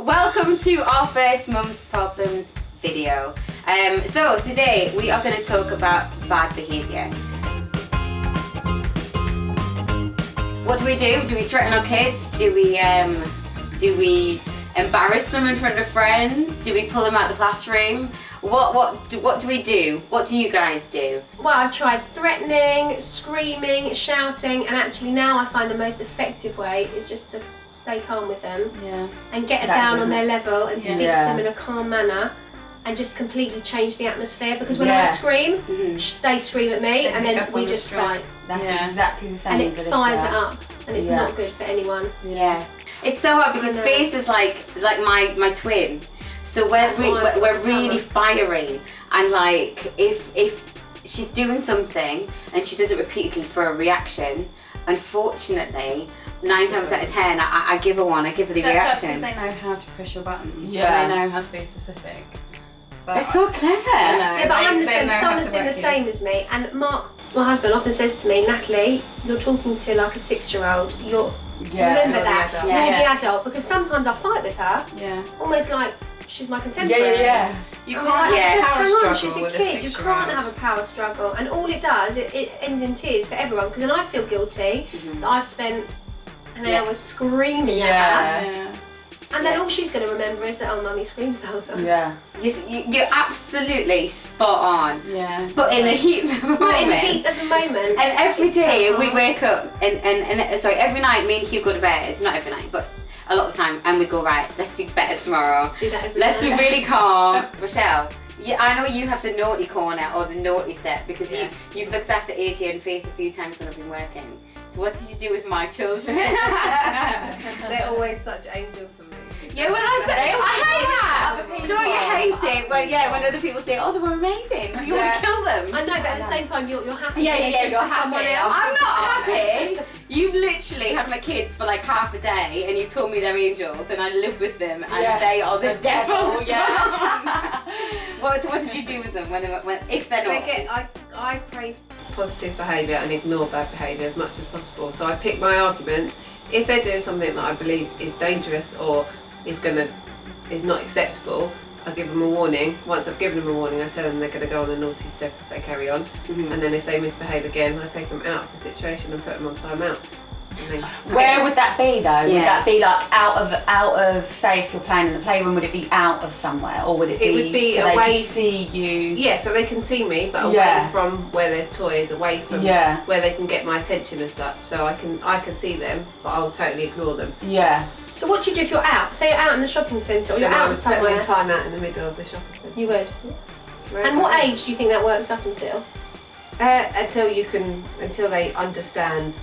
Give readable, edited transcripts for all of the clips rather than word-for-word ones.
welcome to our first Mum's Problems video. So today we are going to talk about bad behaviour. What do? Do we threaten our kids? Do we embarrass them in front of friends? Do we pull them out of the classroom? What do we do? What do you guys do? Well, I've tried threatening, screaming, shouting, and actually now I find the most effective way is just to stay calm with them and get down on their level and speak to them in a calm manner and just completely change the atmosphere, because when I scream, they scream at me and then we just fight. That's exactly the same. And it fires it up and it's not good for anyone. Yeah. It's so hard because Faith is like my twin. So we're really fiery, and like if she's doing something and she does it repeatedly for a reaction, unfortunately 9 times out of 10 I give her one. I give her the reaction. That's because they know how to push your buttons. Yeah. They know how to be specific. But they're so clever. Yeah, but I'm the same. Someone's been the same as me. And Mark, my husband, often says to me, Natalie, you're talking to like a 6-year-old. Remember that. You're the adult, because sometimes I fight with her. Yeah. Almost like she's my contemporary. You can't have a power struggle she's a kid. You can't have a power struggle, and all it does, it ends in tears for everyone. Because then I feel guilty that I've spent an hour screaming at her. And then all she's going to remember is that, oh, mummy screams the whole time. Yeah. You're absolutely spot on. Yeah. But in the heat of the moment. Right, in the heat of the moment. And every day we wake up and sorry, every night me and Hugh go to bed. Not every night, but a lot of the time. And we go, right, let's be better tomorrow. Do that every Let's night. be really calm. Rochelle, I know you have the naughty corner or the naughty step because you've looked after AJ and Faith a few times when I've been working. So what did you do with my children? They're always such angels for me. Yeah, well, I hate that. Don't you hate it? Well, yeah, when other people say, oh, they were amazing, you want to kill them. I know, but at the same time, you're happy. Yeah, you're for someone happy. else. I'm not happy. You've literally had my kids for like half a day, and you told me they're angels, and I live with them, and they are the devil. So what did you do with them if they're not? I praise positive behaviour and ignore bad behaviour as much as possible. So I pick my arguments. If they're doing something that I believe is dangerous or is not acceptable, I give them a warning. Once I've given them a warning, I tell them they're going to go on the naughty step if they carry on. And then if they misbehave again, I take them out of the situation and put them on time-out. Where would that be though? Would that be like out of say if you're playing in the playroom, would it be out of somewhere, or would it be? It would be so away. They could see you. Yeah, so they can see me, but away from where there's toys, away from where they can get my attention as such. So I can see them, but I'll totally ignore them. Yeah. So what do you do if you're out? Say you're out in the shopping centre, or you're out somewhere. Time out in the middle of the shopping centre. You would. And what age do you think that works up until? Until they understand.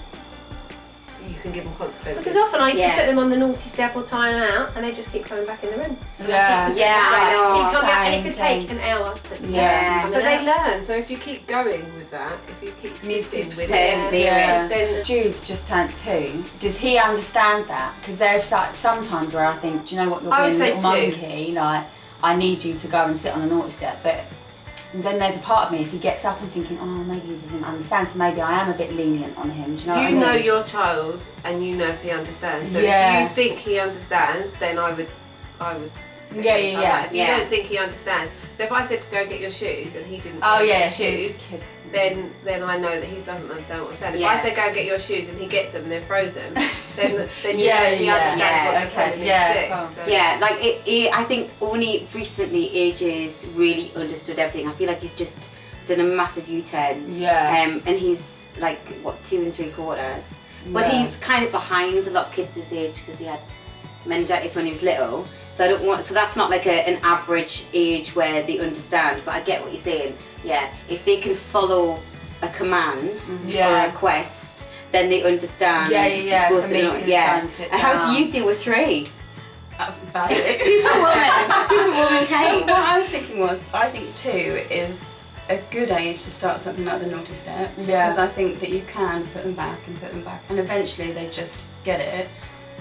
You can give them consequences. Because often I used to put them on the naughty step or tie them out, and they just keep coming back in the room. I know. And it could take an hour. But they learn. So if you keep going with that, if you keep persisting with it, then Jude's just turned 2. Does he understand that? Because there's like sometimes where I think, do you know what, you're being a little monkey. Like, I need you to go and sit on a naughty step, but. Then there's a part of me, if he gets up and thinking, oh, maybe he doesn't understand, so maybe I am a bit lenient on him. Do you know what I mean? You know your child, and you know if he understands. So if you think he understands, then I would. If you don't think he understands, so if I said go get your shoes and he didn't get your shoes, then I know that he doesn't understand what I'm saying. If I say go and get your shoes and he gets them and then throws them, then you know he understands what I'm telling him to do. So. Yeah, like I think only recently AJ's really understood everything. I feel like he's just done a massive U-turn. And he's like 2 3/4. But he's kind of behind a lot of kids his age because he had meningitis when he was little, so that's not like an average age where they understand, but I get what you're saying. If they can follow a command or a request, then they understand. And how do you deal with 3? Superwoman Kate. What I was thinking was, I think 2 is a good age to start something like the naughty step, because I think that you can put them back, and eventually they just get it.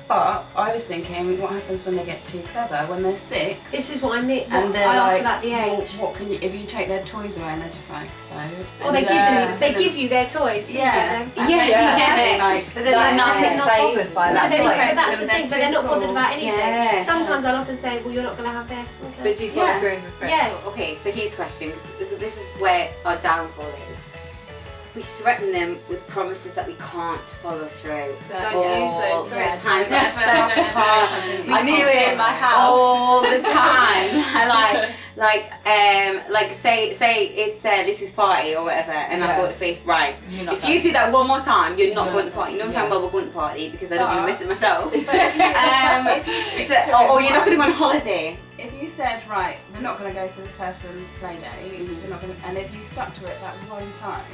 But I was thinking, what happens when they get too clever? When they're 6. This is what I mean. And they're I asked like, about the age. What can you? If you take their toys away, and they're just like so. Or they give you their toys. Yeah. Yeah. But they're not bothered by that. But that's the thing. But they're not bothered about anything. Yeah. Sometimes I'll often say, well, you're not going to have this. Okay. But do you follow through with friends? Yes. Okay, so here's a question, because this is where our downfall is. We threaten them with promises that we can't follow through. Don't use those threats. I do it in my house all the time. like say it's Lizzie's party or whatever, and I go to Faith. Right, if you do that one more time, you're not going to the party. You know what I'm talking about? We're going to the party because I don't want to miss it myself. Or you're not going to go on holiday. If you said, right, we're not going to go to this person's play day, we're not going to, and if you stuck to it that one time,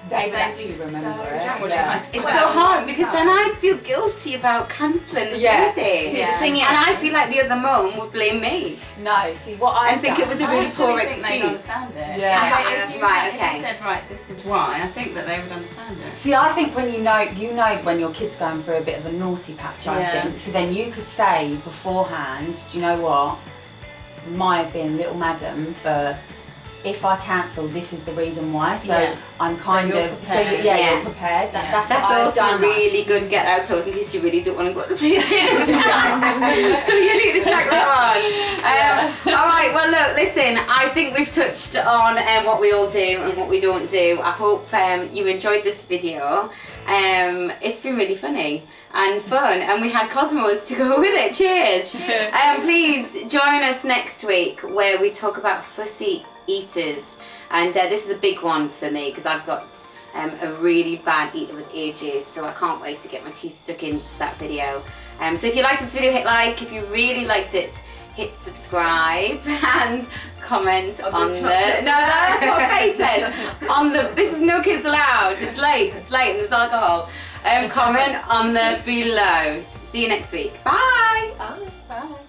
they would actually remember it. It's so hard because then I'd feel guilty about cancelling the play day. And I feel like the other mum would blame me. No, see what I think it was a really poor excuse. They'd understand it. If you said, right, this is why, I think that they would understand it. See, I think when you know when your kid's going through a bit of a naughty patch, I think. So then you could say beforehand, do you know what? Maya's being a little madam for if I cancel, this is the reason why. So I'm kind of prepared. You're prepared. That's also a really good get out clause in case you really don't want to go to the play date. So you need to check that on. All right. Well, look, listen. I think we've touched on what we all do and what we don't do. I hope you enjoyed this video. It's been really funny and fun, and we had Cosmos to go with it. Cheers. Please join us next week where we talk about fussy eaters, and this is a big one for me because I've got a really bad eater with AJ, so I can't wait to get my teeth stuck into that video. So if you liked this video, hit like. If you really liked it, hit subscribe and comment on the that's what Faith says. On the this is no kids allowed. It's late and there's alcohol. Comment on the below. See you next week. Bye. Bye.